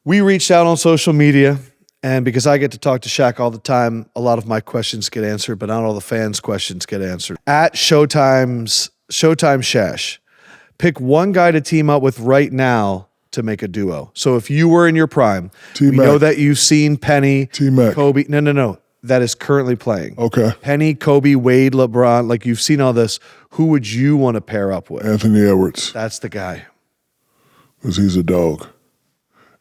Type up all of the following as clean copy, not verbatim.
We reached out on social media, and because I get to talk to Shaq all the time, a lot of my questions get answered, but not all the fans' questions get answered. At Showtime Shash, pick one guy to team up with right now to make a duo. So if you were in your prime, we know that you've seen Penny, T-Mac. Kobe. No. That is currently playing. Okay. Penny, Kobe, Wade, LeBron. Like, you've seen all this. Who would you want to pair up with? Anthony Edwards. That's the guy. Because he's a dog.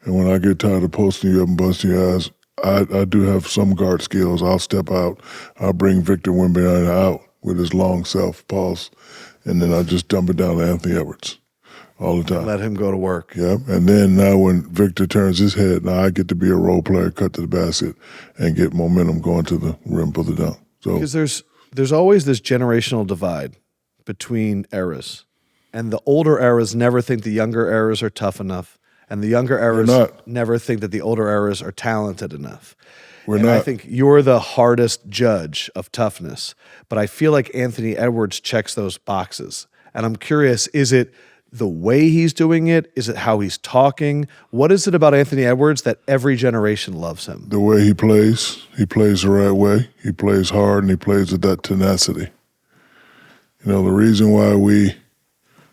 And when I get tired of posting you up and busting your ass, I do have some guard skills. I'll step out. I'll bring Victor Wembanyama out with his long self-pause, and then I just dump it down to Anthony Edwards all the time. Let him go to work. Yeah, and then now when Victor turns his head, now I get to be a role player, cut to the basket, and get momentum going to the rim for the dunk. So because there's always this generational divide between eras, and the older eras never think the younger eras are tough enough, and the younger eras never think that the older eras are talented enough. I think you're the hardest judge of toughness, but I feel like Anthony Edwards checks those boxes. And I'm curious, is it the way he's doing it? Is it how he's talking? What is it about Anthony Edwards that every generation loves him? The way he plays the right way. He plays hard, and he plays with that tenacity. You know, the reason why we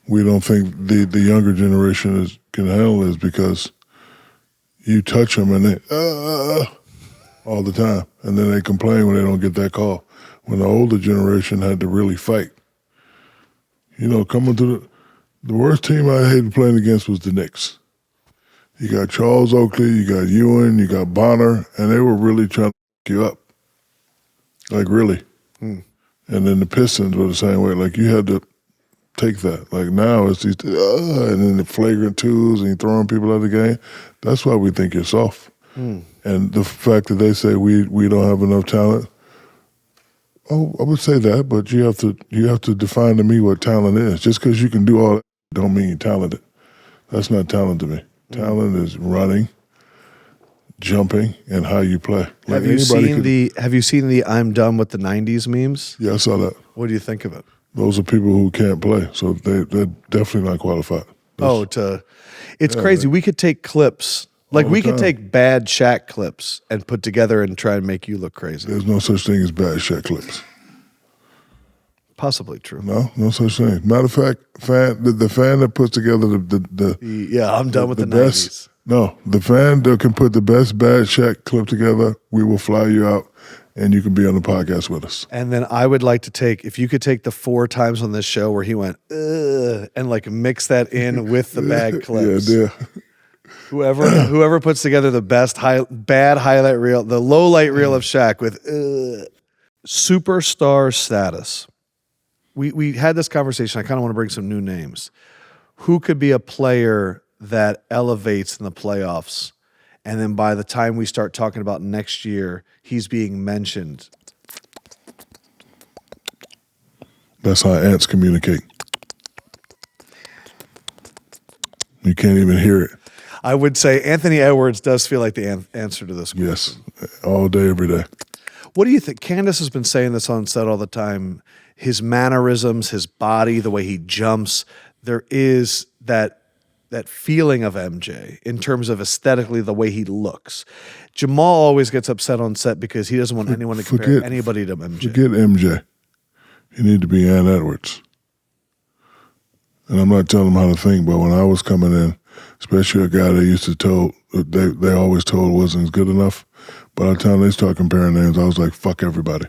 don't think the younger generation can handle it is because you touch them and they all the time, and then they complain when they don't get that call. When the older generation had to really fight. You know, coming to the worst team I hated playing against was the Knicks. You got Charles Oakley, you got Ewan, you got Bonner, and they were really trying to fuck you up. Like, really. And then the Pistons were the same way. Like, you had to take that. Like, now it's these, and then the flagrant twos, and you throwing people out of the game. That's why we think you're soft. And the fact that they say we don't have enough talent, oh, I would say that, but you have to define to me what talent is. Just because you can do all that don't mean you're talented. That's not talent to me. Talent is running, jumping, and how you play. Like, have you seen the "I'm done with the '90s" memes? Yeah, I saw that. What do you think of it? Those are people who can't play, so they're definitely not qualified. It's crazy. We could take clips. Like, we could take bad Shaq clips and put together and try and make you look crazy. There's no such thing as bad Shaq clips. Possibly true. No such thing. Matter of fact, the fan that puts together I'm done with the 90s. No, the fan that can put the best bad Shaq clip together, we will fly you out, and you can be on the podcast with us. And then I would like to take, if you could take the 4 times on this show where he went, ugh, and like mix that in with the bad clips. Yeah. Whoever puts together the best bad highlight reel, the low light reel of Shaq with superstar status. We had this conversation. I kind of want to bring some new names. Who could be a player that elevates in the playoffs, and then by the time we start talking about next year, he's being mentioned? That's how ants communicate. You can't even hear it. I would say Anthony Edwards does feel like the answer to this question. Yes, all day, every day. What do you think? Candace has been saying this on set all the time. His mannerisms, his body, the way he jumps, there is that feeling of MJ in terms of aesthetically the way he looks. Jamal always gets upset on set because he doesn't want anyone to compare anybody to MJ. Forget MJ. You need to be Ann Edwards. And I'm not telling him how to think, but when I was coming in, especially a guy they used to they always told wasn't good enough. By the time they start comparing names, I was like, fuck everybody.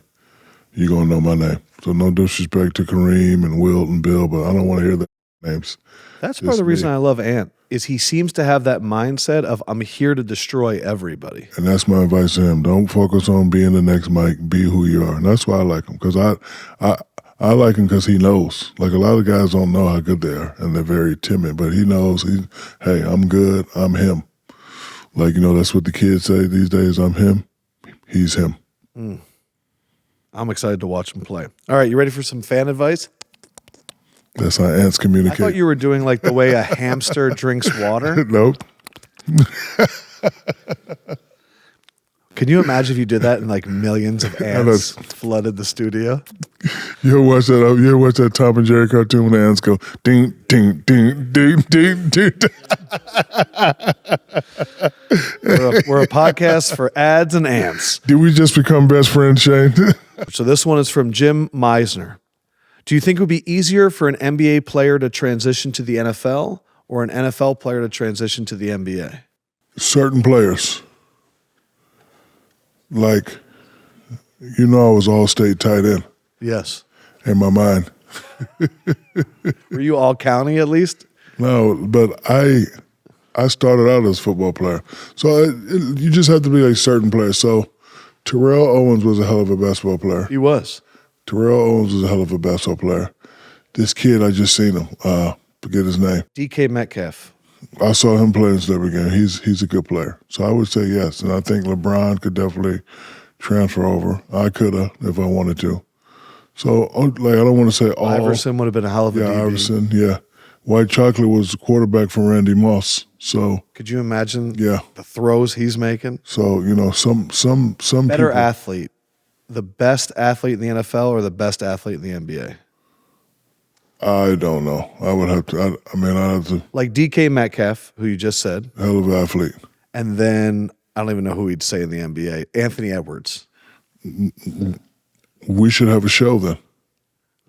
You're going to know my name. So no disrespect to Kareem and Wilt and Bill, but I don't want to hear the names. That's part of the reason I love Ant, is he seems to have that mindset of, I'm here to destroy everybody. And that's my advice to him. Don't focus on being the next Mike. Be who you are. And that's why I like him, because I like him because he knows. Like, a lot of guys don't know how good they are, and they're very timid. But he knows, hey, I'm good. I'm him. Like, you know, that's what the kids say these days. I'm him. He's him. I'm excited to watch him play. All right, you ready for some fan advice? That's how ants communicate. I thought you were doing like the way a hamster drinks water. Nope. Can you imagine if you did that and like millions of ants flooded the studio? You ever watch that? You ever watch that Tom and Jerry cartoon when the ants go ding ding ding ding ding ding? We're a podcast for ads and ants. Did we just become best friends, Shane? So this one is from Jim Meisner. Do you think it would be easier for an NBA player to transition to the NFL or an NFL player to transition to the NBA? Certain players. Like, I was all-state tight end. Yes. In my mind. Were you all county at least? No, but I started out as a football player. So you just have to be like certain players. So Terrell Owens was a hell of a basketball player. He was. Terrell Owens was a hell of a basketball player. This kid, I just seen him. Forget his name. DK Metcalf. I saw him play in the Slipper game. He's a good player. So I would say yes. And I think LeBron could definitely transfer over. I could have if I wanted to. So, I don't want to say all. Iverson would have been a hell of a DB. Yeah, Iverson, yeah. White Chocolate was the quarterback for Randy Moss. So could you imagine the throws he's making? So, some better people, athlete. The best athlete in the NFL or the best athlete in the NBA? I don't know. I would have to. I'd have to. Like DK Metcalf, who you just said. Hell of an athlete. And then I don't even know who he'd say in the NBA. Anthony Edwards. We should have a show then.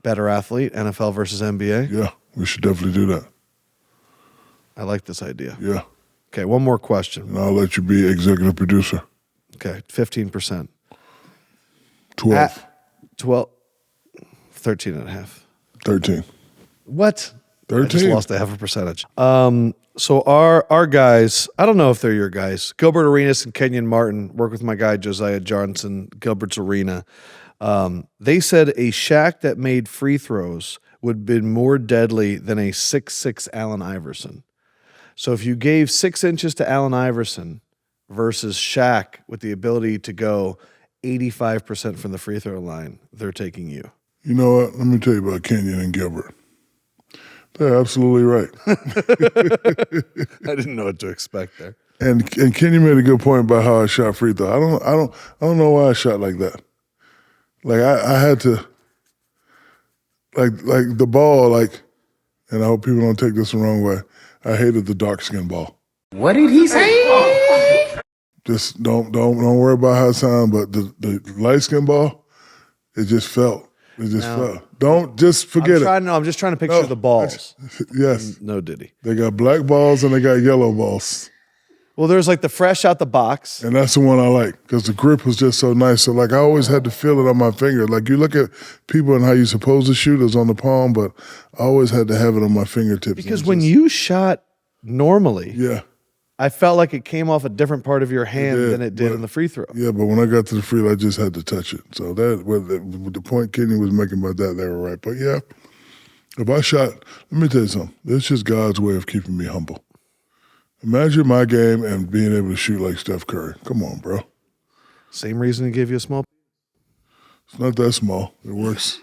Better athlete, NFL versus NBA? Yeah, we should definitely do that. I like this idea. Yeah. Okay, one more question. And I'll let you be executive producer. Okay, 15%. 12. 12. 13 and a half. 13. What? 13. I just lost a half a percentage. So our guys, I don't know if they're your guys. Gilbert Arenas and Kenyon Martin work with my guy Josiah Johnson, Gilbert's Arena. They said a Shaq that made free throws would have been more deadly than a 6'6" Allen Iverson. So if you gave 6 inches to Allen Iverson versus Shaq with the ability to go 85% from the free throw line, they're taking you. You know what? Let me tell you about Kenyon and Gilbert. They're absolutely right. I didn't know what to expect there. And Kenyon made a good point about how I shot free throw. I don't know why I shot like that. Like I had to, like the ball, and I hope people don't take this the wrong way. I hated the dark skin ball. What did he say? Just don't worry about how it sounds, but the light skin ball, it just felt. It just felt. Don't just forget it. I'm just trying to picture the balls. Yes. No diddy. They got black balls and they got yellow balls. Well, there's like the fresh out the box. And that's the one I like because the grip was just so nice. So I always had to feel it on my finger. Like you look at people and how you're supposed to shoot is on the palm, but I always had to have it on my fingertips. Because when you shot normally, yeah, I felt like it came off a different part of your hand than it did in the free throw. Yeah, but when I got to the free throw, I just had to touch it. So that with the point Kenny was making about that, they were right. But yeah, if I shot, let me tell you something. It's just God's way of keeping me humble. Imagine my game and being able to shoot like Steph Curry. Come on, bro. Same reason to give you a small. It's not that small. It works.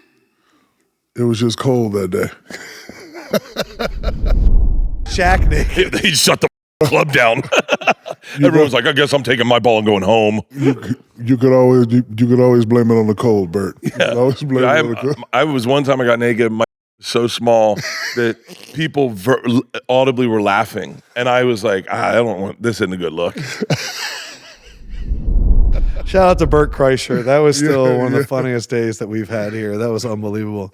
It was just cold that day. Shaq naked. He shut the club down. Everyone's like, I guess I'm taking my ball and going home. You could always blame it on the cold, Bert. You could always blame it on the cold. I was one time I got naked. My was so small that people audibly were laughing, and I was like, I don't want this. Isn't a good look. Shout out to Bert Kreischer. That was still one of the funniest days that we've had here. That was unbelievable.